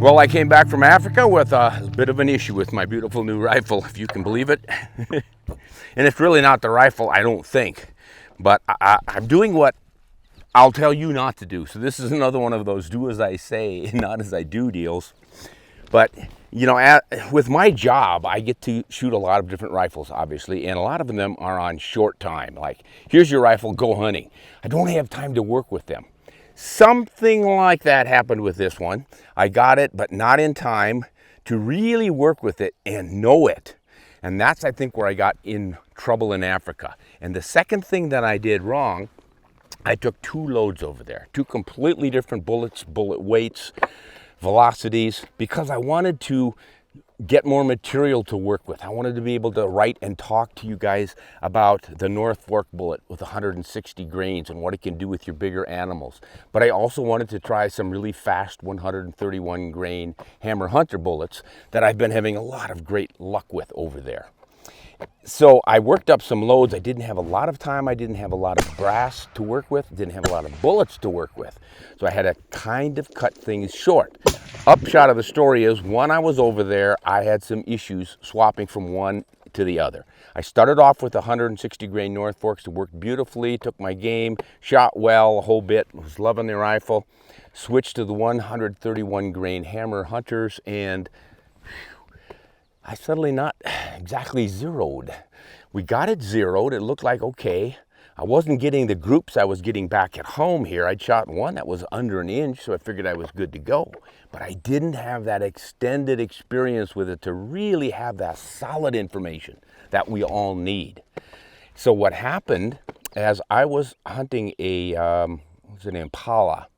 Well, I came back from Africa with a bit of an issue with my beautiful new rifle, if you can believe it. And it's really not the rifle, I don't think. But I'm doing what I'll tell you not to do. So this is another one of those do as I say, not as I do deals. But, you know, with my job, I get to shoot a lot of different rifles, obviously, and a lot of them are on short time. Like, here's your rifle, go hunting. I don't have time to work with them. Something like that happened with this one. I got it, but not in time to really work with it and know it. And that's, I think, where I got in trouble in Africa. And the second thing that I did wrong, I took 2 loads over there, 2 completely different bullets, bullet weights, velocities, because I wanted to get more material to work with. I wanted to be able to write and talk to you guys about the North Fork bullet with 160 grains and what it can do with your bigger animals. But I also wanted to try some really fast 131 grain hammer hunter bullets that I've been having a lot of great luck with over there. So I worked up some loads. I didn't have a lot of time. I didn't have a lot of brass to work with. Didn't have a lot of bullets to work with. So I had to kind of cut things short. Upshot of the story is when I was over there, I had some issues swapping from one to the other. I started off with 160 grain North Forks. It worked beautifully, took my game, shot well a whole bit, was loving the rifle. Switched to the 131 grain hammer hunters, and I suddenly not exactly zeroed. We got it zeroed. It looked like okay. I wasn't getting the groups I was getting back at home here. I'd shot one that was under an inch, so I figured I was good to go. But I didn't have that extended experience with it to really have that solid information that we all need. So what happened as I was hunting an impala,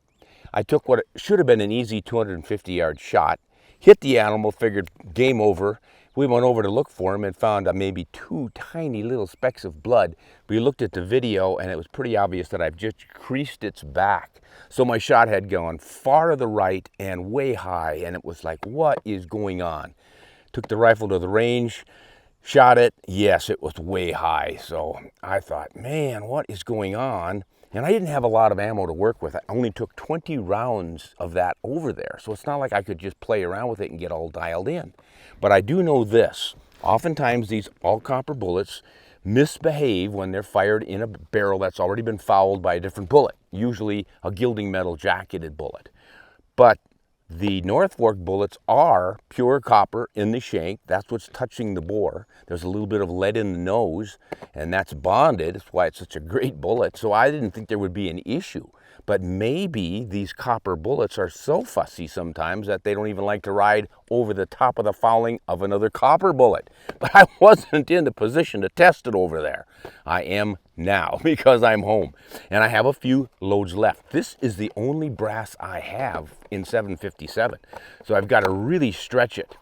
I took what should have been an easy 250-yard shot, hit the animal, figured game over. We went over to look for him and found maybe 2 tiny little specks of blood. We looked at the video and it was pretty obvious that I've just creased its back. So my shot had gone far to the right and way high, and it was like, what is going on? Took the rifle to the range, shot it. Yes, it was way high. So I thought, man, what is going on? And I didn't have a lot of ammo to work with. I only took 20 rounds of that over there. So it's not like I could just play around with it and get all dialed in. But I do know this. Oftentimes these all copper bullets misbehave when they're fired in a barrel that's already been fouled by a different bullet, usually a gilding metal jacketed bullet. But the North Fork bullets are pure copper in the shank. That's what's touching the bore. There's a little bit of lead in the nose, and that's bonded. That's why it's such a great bullet. So I didn't think there would be an issue. But maybe these copper bullets are so fussy sometimes that they don't even like to ride over the top of the fouling of another copper bullet. But I wasn't in the position to test it over there. I am now because I'm home. And I have a few loads left. This is the only brass I have in 757. So I've got to really stretch it.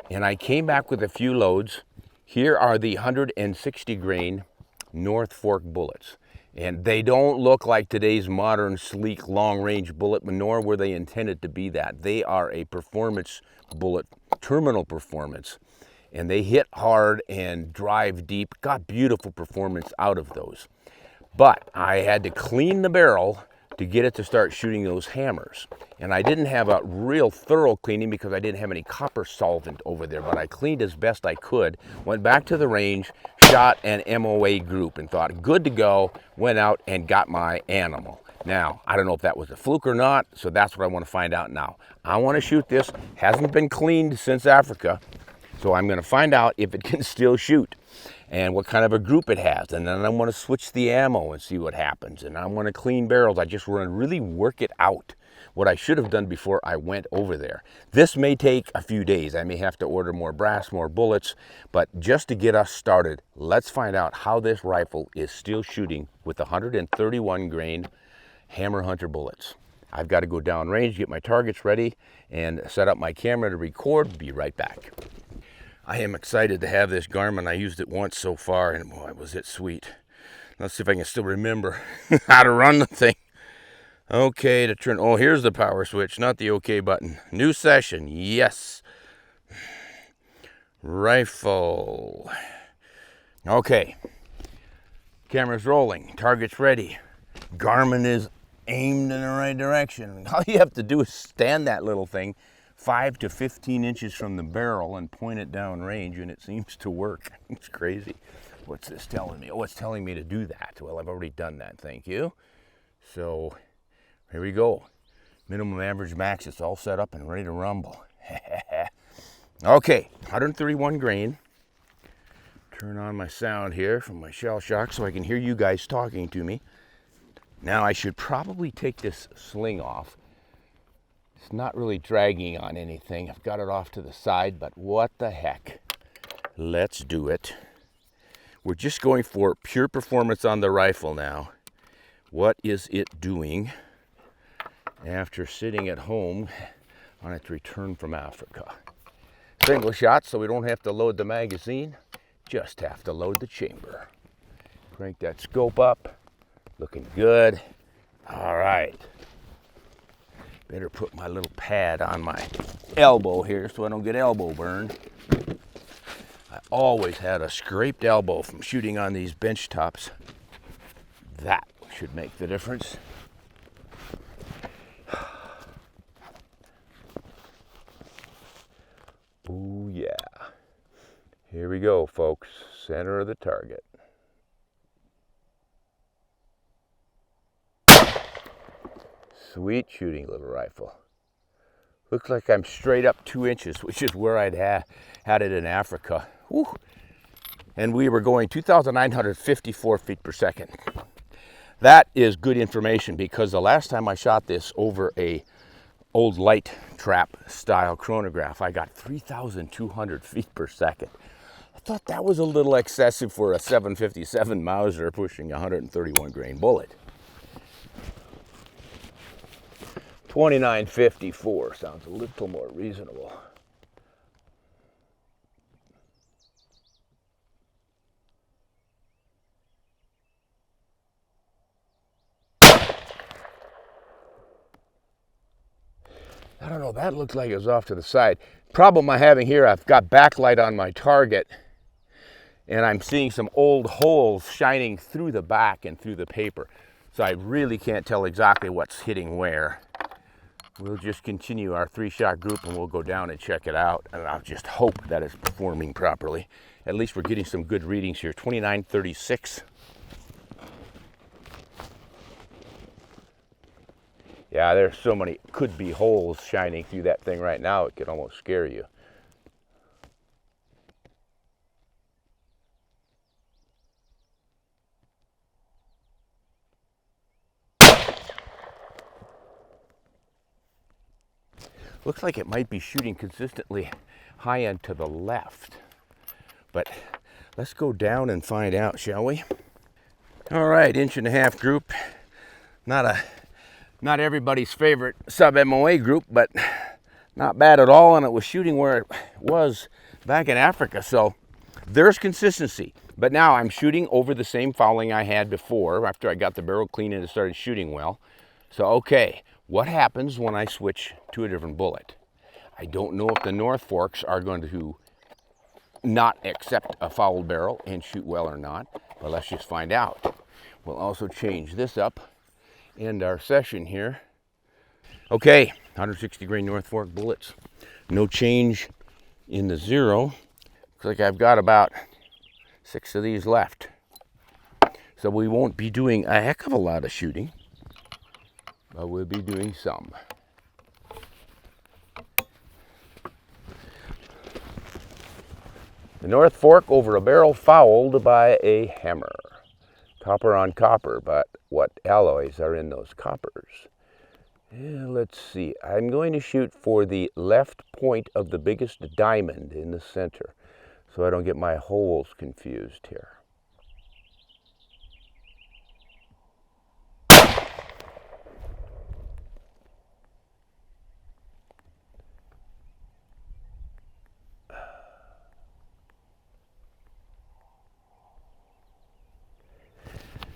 And I came back with a few loads. Here are the 160 grain North Fork bullets. And they don't look like today's modern, sleek, long-range bullet, nor were they intended to be that. They are a performance bullet, terminal performance. And they hit hard and drive deep. Got beautiful performance out of those. But I had to clean the barrel to get it to start shooting those hammers. And I didn't have a real thorough cleaning because I didn't have any copper solvent over there, but I cleaned as best I could, went back to the range, shot an MOA group and thought, good to go, went out and got my animal. Now, I don't know if that was a fluke or not, so that's what I want to find out now. I want to shoot this. Hasn't been cleaned since Africa, so I'm going to find out if it can still shoot and what kind of a group it has. And then I want to switch the ammo and see what happens. And I want to clean barrels. I just want to really work it out, what I should have done before I went over there. This may take a few days. I may have to order more brass, more bullets, but just to get us started, let's find out how this rifle is still shooting with 131 grain hammer hunter bullets. I've got to go downrange, get my targets ready, and set up my camera to record. Be right back. I am excited to have this Garmin. I used it once so far, and boy, was it sweet. Let's see if I can still remember how to run the thing. Okay, to turn, oh, here's the power switch, not the OK button. New session, yes. Rifle. Okay, camera's rolling, target's ready. Garmin is aimed in the right direction. All you have to do is stand that little thing 5 to 15 inches from the barrel and point it down range, and it seems to work. It's crazy. What's this telling me? Oh, it's telling me to do that. Well, I've already done that, thank you. So here we go. Minimum, average, max, it's all set up and ready to rumble. Okay, 131 grain. Turn on my sound here from my shell shock so I can hear you guys talking to me. Now I should probably take this sling off. It's not really dragging on anything. I've got it off to the side, but what the heck? Let's do it. We're just going for pure performance on the rifle now. What is it doing after sitting at home on its return from Africa? Single shot, so we don't have to load the magazine, just have to load the chamber. Crank that scope up, looking good. All right. Better put my little pad on my elbow here so I don't get elbow burn. I always had a scraped elbow from shooting on these bench tops. That should make the difference. Oh yeah. Here we go, folks. Center of the target. Sweet shooting, little rifle. Looks like I'm straight up 2 inches, which is where I'd had it in Africa. Whew. And we were going 2,954 feet per second. That is good information because the last time I shot this over a old light trap style chronograph, I got 3,200 feet per second. I thought that was a little excessive for a 757 Mauser pushing a 131 grain bullet. 2954 sounds a little more reasonable. I don't know, that looked like it was off to the side. Problem I'm having here, I've got backlight on my target and I'm seeing some old holes shining through the back and through the paper. So I really can't tell exactly what's hitting where. We'll just continue our 3-shot group and we'll go down and check it out. And I'll just hope that it's performing properly. At least we're getting some good readings here. 2936. Yeah, there's so many could-be holes shining through that thing right now, it could almost scare you. Looks like it might be shooting consistently high end to the left. But let's go down and find out, shall we? All right, 1.5-inch group. Not everybody's favorite sub-MOA group, but not bad at all, and it was shooting where it was back in Africa, so there's consistency. But now I'm shooting over the same fouling I had before after I got the barrel clean and it started shooting well. So, okay, what happens when I switch to a different bullet? I don't know if the North Forks are going to not accept a fouled barrel and shoot well or not, but let's just find out. We'll also change this up. End our session here. Okay, 160 grain North Fork bullets. No change in the zero. Looks like I've got about 6 of these left. So we won't be doing a heck of a lot of shooting, but we'll be doing some. The North Fork over a barrel fouled by a hammer. Copper on copper, but what alloys are in those coppers? Yeah, let's see. I'm going to shoot for the left point of the biggest diamond in the center so I don't get my holes confused here.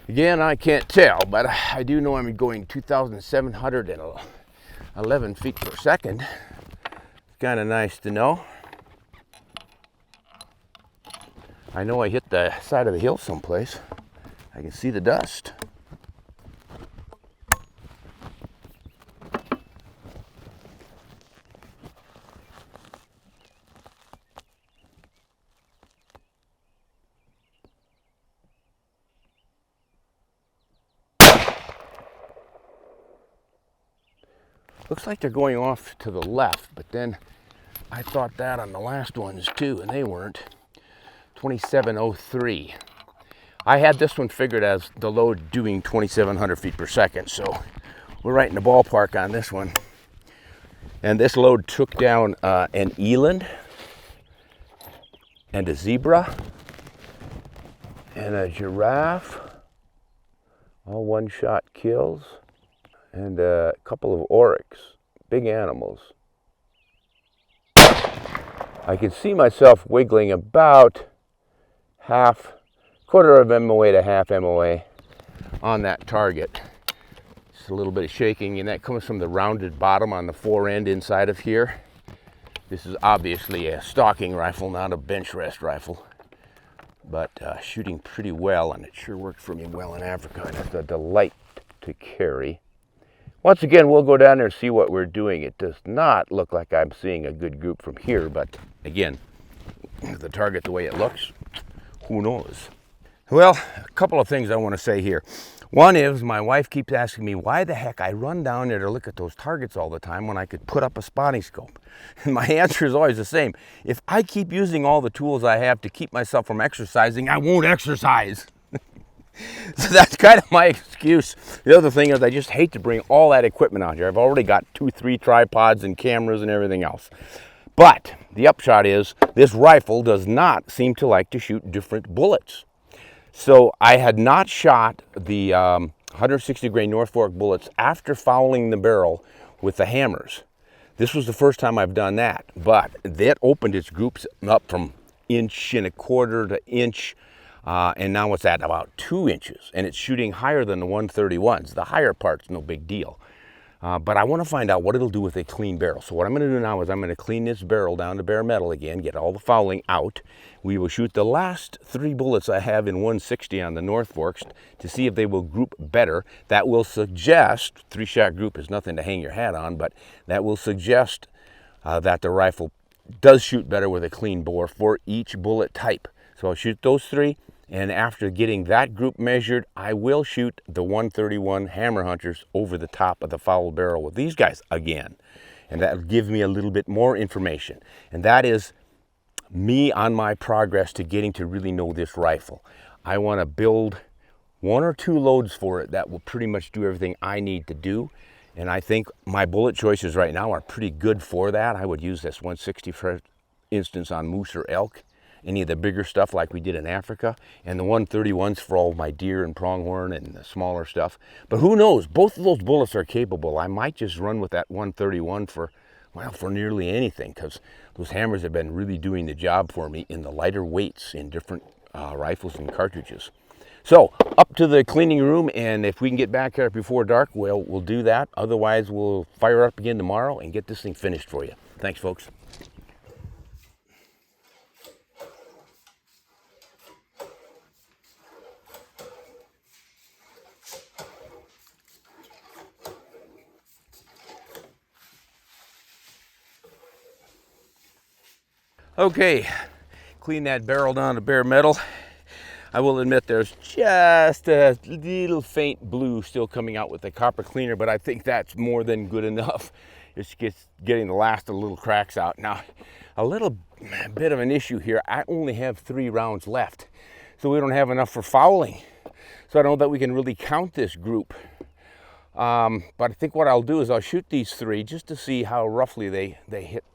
Again, I can't tell, but I do know I'm going 2,711 feet per second. It's kind of nice to know. I know I hit the side of the hill someplace. I can see the dust. Looks like they're going off to the left, but then I thought that on the last ones too, and they weren't. 2703. I had this one figured as the load doing 2,700 feet per second, so we're right in the ballpark on this one. And this load took down an eland and a zebra and a giraffe, all one-shot kills, and a couple of oryx, big animals. I can see myself wiggling about quarter of MOA to half MOA on that target. Just a little bit of shaking, and that comes from the rounded bottom on the fore end inside of here. This is obviously a stalking rifle, not a bench rest rifle, but shooting pretty well, and it sure worked for me well in Africa, and it's a delight to carry. Once again, we'll go down there and see what we're doing. It does not look like I'm seeing a good group from here, but again, the target the way it looks, who knows? Well, a couple of things I want to say here. One is my wife keeps asking me why the heck I run down there to look at those targets all the time when I could put up a spotting scope. And my answer is always the same. If I keep using all the tools I have to keep myself from exercising, I won't exercise. So that's kind of my excuse. The other thing is I just hate to bring all that equipment out here. I've already got 2-3 tripods and cameras and everything else. But the upshot is this rifle does not seem to like to shoot different bullets. So I had not shot the 160 grain North Fork bullets after fouling the barrel with the hammers. This was the first time I've done that, but that opened its groups up from 1.25 to inch, and now it's at about 2 inches, and it's shooting higher than the 131s. The higher part's no big deal. But I want to find out what it'll do with a clean barrel. So what I'm going to do now is I'm going to clean this barrel down to bare metal again, get all the fouling out. We will shoot the last 3 bullets I have in 160 on the North Forks to see if they will group better. That will suggest, 3-shot group is nothing to hang your hat on, but that will suggest that the rifle does shoot better with a clean bore for each bullet type. So I'll shoot those 3. And after getting that group measured, I will shoot the 131 Hammer Hunters over the top of the foul barrel with these guys again. And that'll give me a little bit more information. And that is me on my progress to getting to really know this rifle. I want to build 1 or 2 loads for it that will pretty much do everything I need to do. And I think my bullet choices right now are pretty good for that. I would use this 160 for instance on moose or elk. Any of the bigger stuff like we did in Africa, and the 131s for all my deer and pronghorn and the smaller stuff. But who knows, both of those bullets are capable. I might just run with that 131 for nearly anything, because those hammers have been really doing the job for me in the lighter weights in different rifles and cartridges. So up to the cleaning room, and if we can get back here before dark, well, we'll do that. Otherwise, we'll fire up again tomorrow and get this thing finished for you. Thanks, folks. Okay, clean that barrel down to bare metal. I will admit there's just a little faint blue still coming out with the copper cleaner, but I think that's more than good enough. It's just getting the last of the little cracks out. Now, a little bit of an issue here. I only have 3 rounds left, so we don't have enough for fouling. So I don't know that we can really count this group. But I think what I'll do is I'll shoot these 3 just to see how roughly they hit.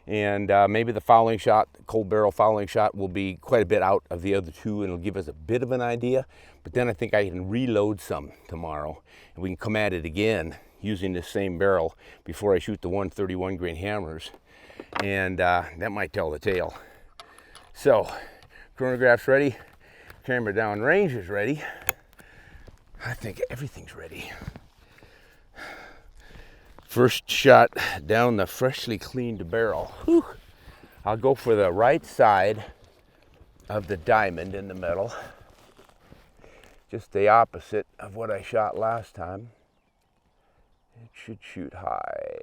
And maybe the fouling shot, cold barrel fouling shot, will be quite a bit out of the other 2, and it'll give us a bit of an idea. But then I think I can reload some tomorrow, and we can come at it again using this same barrel before I shoot the 131 grain hammers, and that might tell the tale. So, chronograph's ready, camera down range is ready. I think everything's ready. First shot down the freshly cleaned barrel. Whew. I'll go for the right side of the diamond in the metal. Just the opposite of what I shot last time. It should shoot high.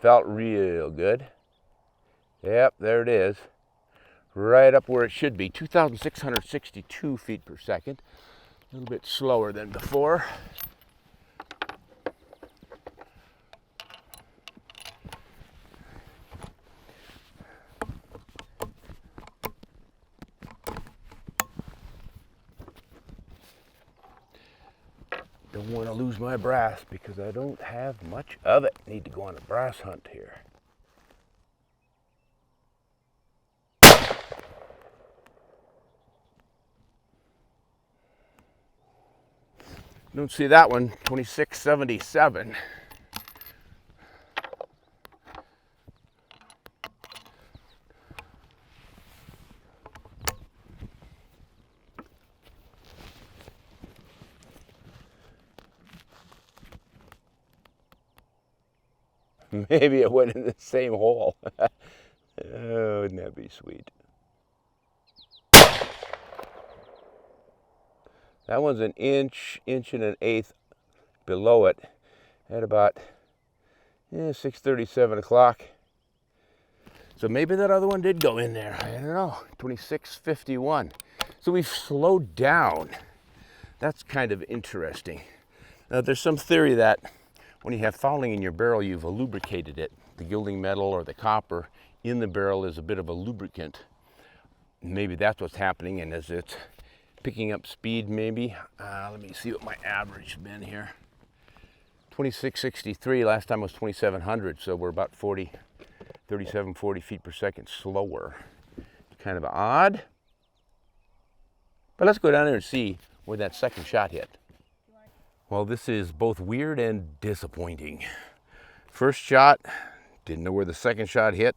Felt real good. Yep, there it is. right up where it should be, 2,662 feet per second. A little bit slower than before. Don't want to lose my brass because I don't have much of it. Need to go on a brass hunt here. Don't see that one, 2677. Maybe it went in the same hole. Oh, wouldn't that be sweet? That one's an inch and an eighth below it at about 6:30, 7 o'clock. So maybe that other one did go in there. I don't know, 2651. So we've slowed down. That's kind of interesting. Now, there's some theory that when you have fouling in your barrel, you've lubricated it. The gilding metal or the copper in the barrel is a bit of a lubricant. Maybe that's what's happening, and as it's picking up speed, maybe. Let me see what my average has been here. 2663, last time was 2700, so we're about 37, 40 feet per second slower. Kind of odd. But let's go down there and see where that second shot hit. Well, this is both weird and disappointing. First shot, didn't know where the second shot hit.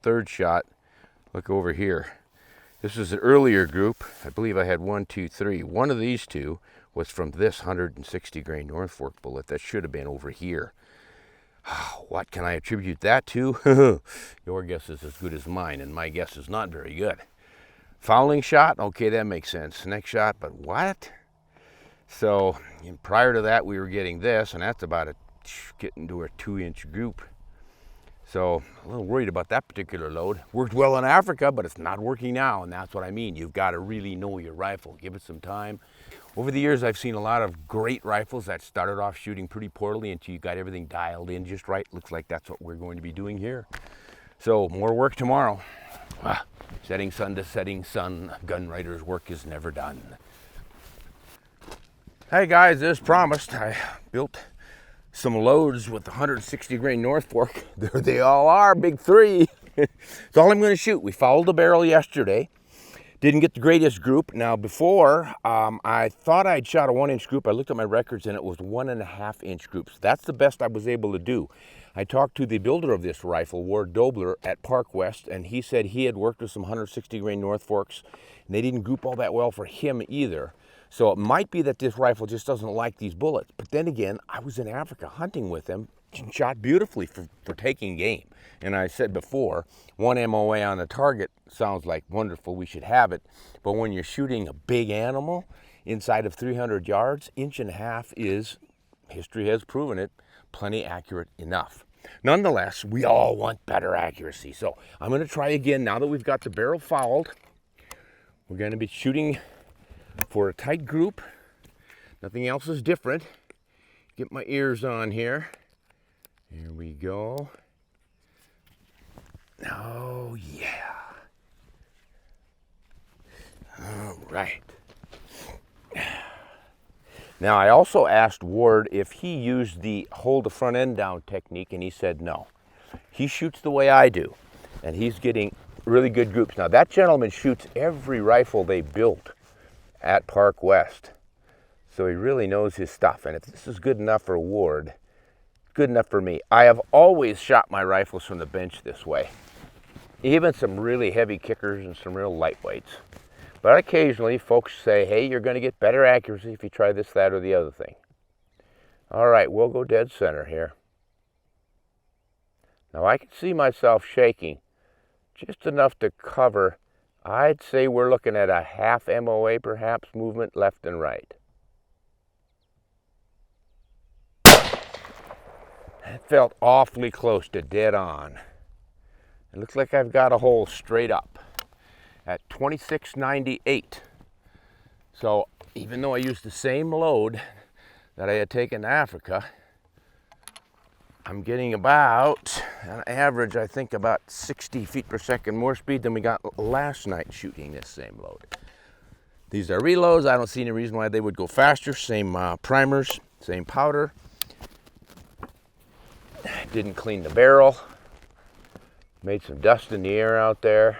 Third shot, look over here. This is an earlier group. I believe I had 1, 2, 3. One of these two was from this 160 grain North Fork bullet that should have been over here. What can I attribute that to? Your guess is as good as mine, and my guess is not very good. Fouling shot, okay, that makes sense. Next shot, but what? So prior to that, we were getting this, and that's about getting to a 2-inch group. So a little worried about that particular load. Worked well in Africa, but it's not working now, and that's what I mean. You've got to really know your rifle. Give it some time. Over the years, I've seen a lot of great rifles that started off shooting pretty poorly until you got everything dialed in just right. Looks like that's what we're going to be doing here. So more work tomorrow. Setting sun to setting sun, gun writer's work is never done. Hey guys, as promised, I built some loads with the 160 grain North Fork. There they all are, big 3. It's all I'm going to shoot. We fouled the barrel yesterday. Didn't get the greatest group. Now before, I thought I'd shot a 1-inch group. I looked at my records and it was 1.5-inch groups. That's the best I was able to do. I talked to the builder of this rifle, Ward Dobler at Park West, and he said he had worked with some 160 grain North Forks, and they didn't group all that well for him either. So it might be that this rifle just doesn't like these bullets. But then again, I was in Africa hunting with them, shot beautifully for taking game. And I said before, 1 MOA on a target sounds like wonderful, we should have it. But when you're shooting a big animal inside of 300 yards, 1.5 inches is, history has proven it, plenty accurate enough. Nonetheless, we all want better accuracy. So I'm going to try again now that we've got the barrel fouled. We're going to be shooting for a tight group. Nothing else is different. Get my ears on here. Here we go. Oh yeah. All right. Now I also asked Ward if he used the hold the front end down technique, and he said no. He shoots the way I do, and he's getting really good groups. Now that gentleman shoots every rifle they built at Park West. So he really knows his stuff. And if this is good enough for Ward, good enough for me. I have always shot my rifles from the bench this way. Even some really heavy kickers and some real lightweights. But occasionally folks say, hey, you're going to get better accuracy if you try this, that, or the other thing. All right, we'll go dead center here. Now I can see myself shaking just enough to cover. I'd say we're looking at a 1/2 MOA perhaps movement left and right. It felt awfully close to dead on. It looks like I've got a hole straight up. at 26.98. So even though I used the same load that I had taken to Africa, I'm getting about, on average, I think about 60 feet per second more speed than we got last night shooting this same load. These are reloads. I don't see any reason why they would go faster. Same primers, same powder. Didn't clean the barrel. Made some dust in the air out there.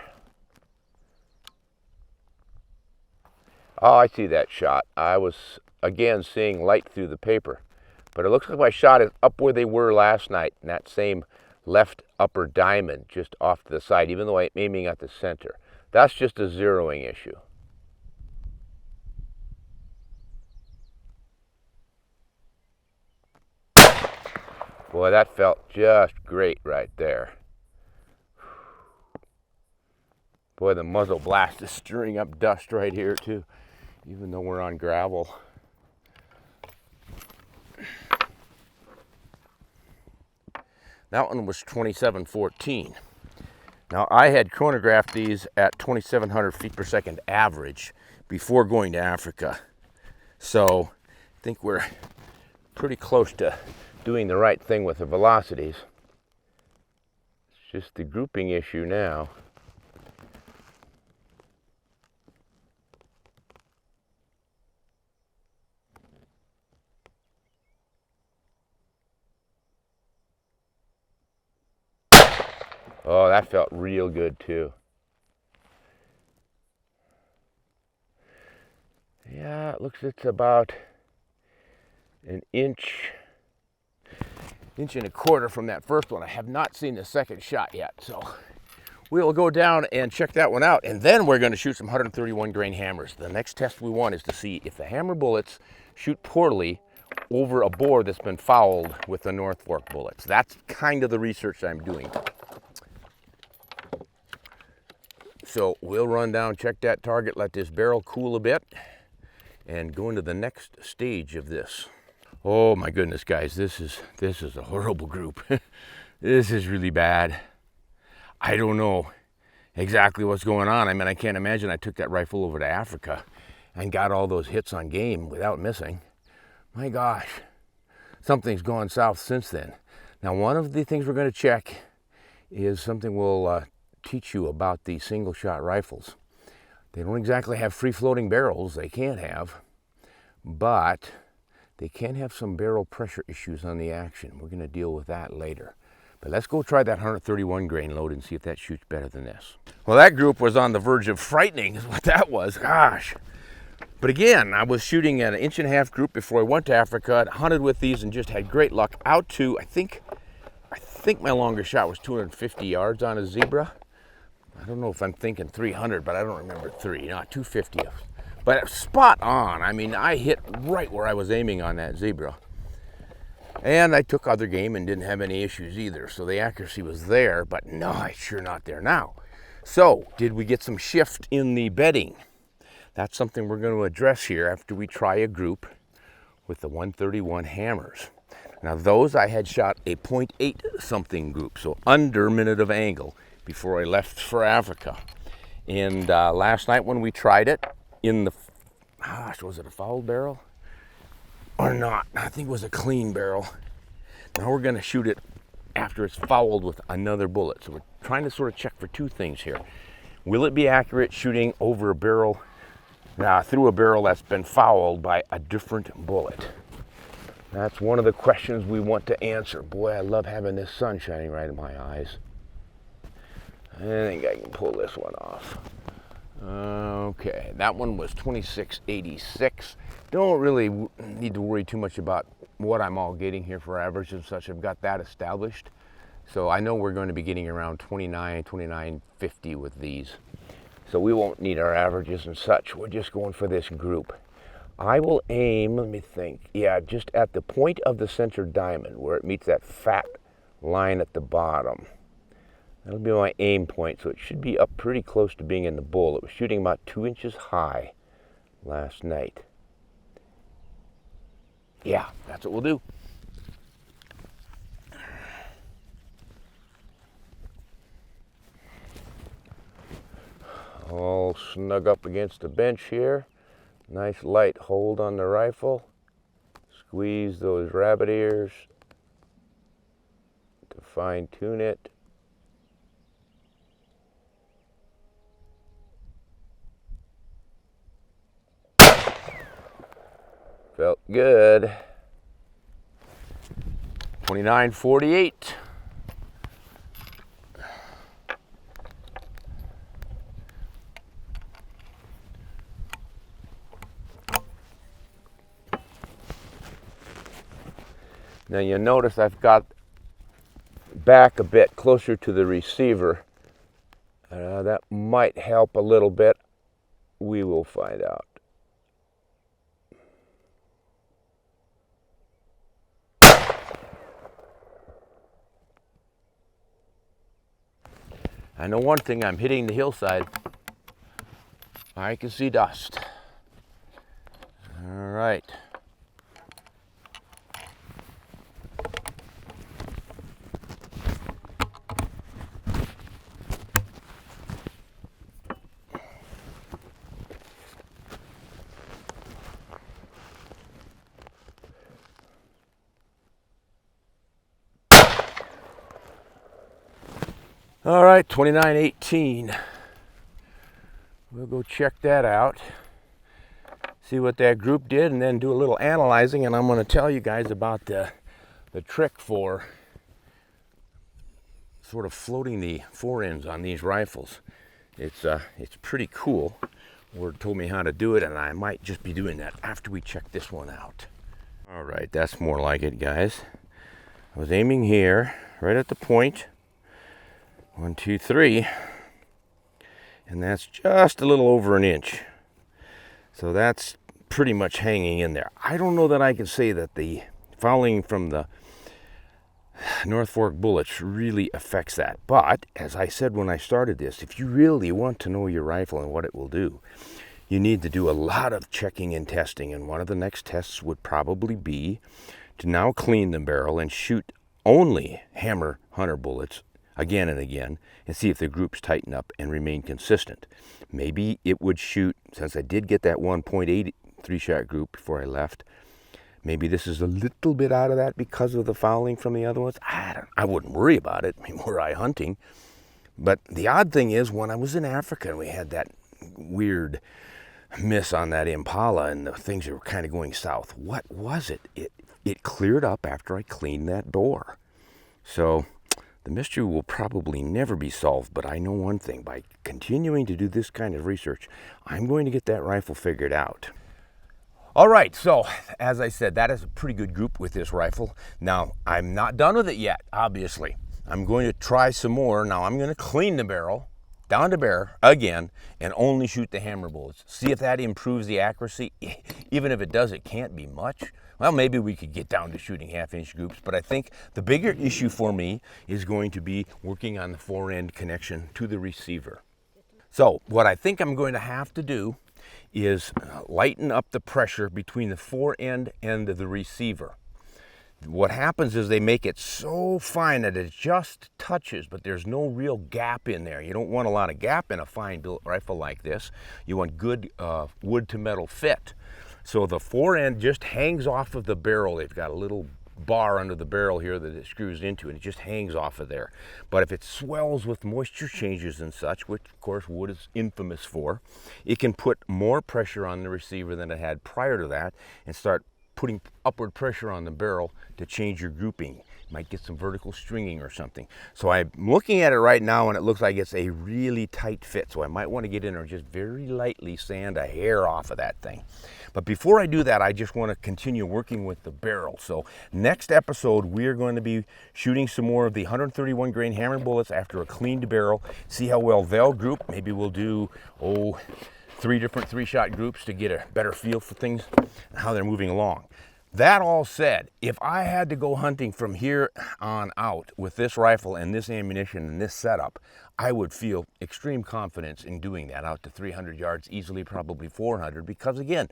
Oh, I see that shot. I was, again, seeing light through the paper. But it looks like my shot is up where they were last night, in that same left upper diamond, just off to the side, even though I'm aiming at the center. That's just a zeroing issue. Boy, that felt just great right there. Boy, the muzzle blast is stirring up dust right here too, even though we're on gravel. That one was 27.14. Now I had chronographed these at 2,700 feet per second average before going to Africa. So I think we're pretty close to doing the right thing with the velocities. It's just the grouping issue now. Oh, that felt real good too. Yeah, it looks it's about an inch and a quarter from that first one. I have not seen the second shot yet, so we'll go down and check that one out, and then we're going to shoot some 131 grain hammers. The next test we want is to see if the hammer bullets shoot poorly over a bore that's been fouled with the North Fork bullets. That's kind of the research I'm doing. So we'll run down, check that target, let this barrel cool a bit, and go into the next stage of this. Oh my goodness, guys, this is a horrible group. This is really bad. I don't know exactly what's going on. I mean, I can't imagine I took that rifle over to Africa and got all those hits on game without missing. My gosh, something's gone south since then. Now, one of the things we're going to check is something we'll teach you about the single shot rifles. They don't exactly have free floating barrels, they can't have, but they can have some barrel pressure issues on the action. We're going to deal with that later. But let's go try that 131 grain load and see if that shoots better than this. Well, that group was on the verge of frightening is what that was, gosh. But again, I was shooting an 1.5 inch group before I went to Africa, hunted with these and just had great luck out to, I think my longest shot was 250 yards on a zebra. I don't know if I'm thinking 300, but I don't remember 250. But spot on. I mean, I hit right where I was aiming on that zebra. And I took other game and didn't have any issues either. So the accuracy was there, but no, it's sure not there now. So did we get some shift in the bedding? That's something we're going to address here after we try a group with the 131 hammers. Now those I had shot a 0.8 something group, so under minute of angle, before I left for Africa. And last night when we tried it in the, was it a fouled barrel or not? I think it was a clean barrel. Now we're going to shoot it after it's fouled with another bullet. So we're trying to sort of check for two things here. Will it be accurate shooting over a barrel, through a barrel that's been fouled by a different bullet? That's one of the questions we want to answer. Boy, I love having this sun shining right in my eyes. I think I can pull this one off. Okay, that one was 26.86. Don't really need to worry too much about what I'm all getting here for average and such. I've got that established. So I know we're going to be getting around 29.50 with these. So we won't need our averages and such. We're just going for this group. I will aim, let me think, just at the point of the center diamond where it meets that fat line at the bottom. That'll be my aim point, so it should be up pretty close to being in the bull. It was shooting about 2 inches high last night. Yeah, that's what we'll do. All snug up against the bench here. Nice light hold on the rifle. Squeeze those rabbit ears to fine tune it. Felt good. 29.48. Now you notice I've got back a bit closer to the receiver. That might help a little bit. We will find out. I know one thing, I'm hitting the hillside. I can see dust. All right. All right, 29.18. We'll go check that out, see what that group did, and then do a little analyzing, and I'm going to tell you guys about the trick for sort of floating the forends on these rifles. It's pretty cool. Ward told me how to do it, and I might just be doing that after we check this one out. All right, that's more like it, guys. I was aiming here, right at the point. 1, 2, 3, and that's just a little over an inch. So that's pretty much hanging in there. I don't know that I can say that the fouling from the North Fork bullets really affects that. But as I said when I started this, if you really want to know your rifle and what it will do, you need to do a lot of checking and testing. And one of the next tests would probably be to now clean the barrel and shoot only hammer hunter bullets again and again, and see if the groups tighten up and remain consistent. Maybe it would shoot, since I did get that 1.8 3-shot group before I left, maybe this is a little bit out of that because of the fouling from the other ones. I wouldn't worry about it. I mean, were I hunting? But the odd thing is, when I was in Africa and we had that weird miss on that Impala and the things that were kind of going south, what was it? It cleared up after I cleaned that door. So the mystery will probably never be solved, but I know one thing. By continuing to do this kind of research, I'm going to get that rifle figured out. All right, so as I said, that is a pretty good group with this rifle. Now, I'm not done with it yet, obviously. I'm going to try some more. Now, I'm going to clean the barrel down to bare again and only shoot the hammer bullets. See if that improves the accuracy. Even if it does, it can't be much. Well, maybe we could get down to shooting half-inch groups, but I think the bigger issue for me is going to be working on the forend connection to the receiver. So what I think I'm going to have to do is lighten up the pressure between the forend and the receiver. What happens is they make it so fine that it just touches, but there's no real gap in there. You don't want a lot of gap in a fine built rifle like this. You want good wood to metal fit. So the forend just hangs off of the barrel. They've got a little bar under the barrel here that it screws into, and it just hangs off of there. But if it swells with moisture changes and such, which of course wood is infamous for, it can put more pressure on the receiver than it had prior to that and start putting upward pressure on the barrel to change your grouping. You might get some vertical stringing or something. So I'm looking at it right now and it looks like it's a really tight fit. So I might want to get in there and just very lightly sand a hair off of that thing. But before I do that, I just want to continue working with the barrel. So next episode, we're going to be shooting some more of the 131 grain hammer bullets after a cleaned barrel, see how well they'll group. Maybe we'll do, 3 different 3-shot groups to get a better feel for things and how they're moving along. That all said, if I had to go hunting from here on out with this rifle and this ammunition and this setup, I would feel extreme confidence in doing that out to 300 yards, easily probably 400, because again,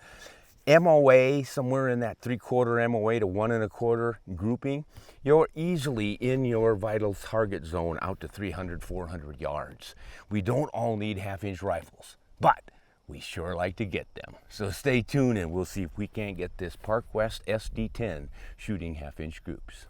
MOA, somewhere in that 3/4 MOA to 1 1/4 grouping, you're easily in your vital target zone out to 300, 400 yards. We don't all need 1/2-inch rifles, but we sure like to get them. So stay tuned and we'll see if we can't get this Park West SD10 shooting 1/2-inch groups.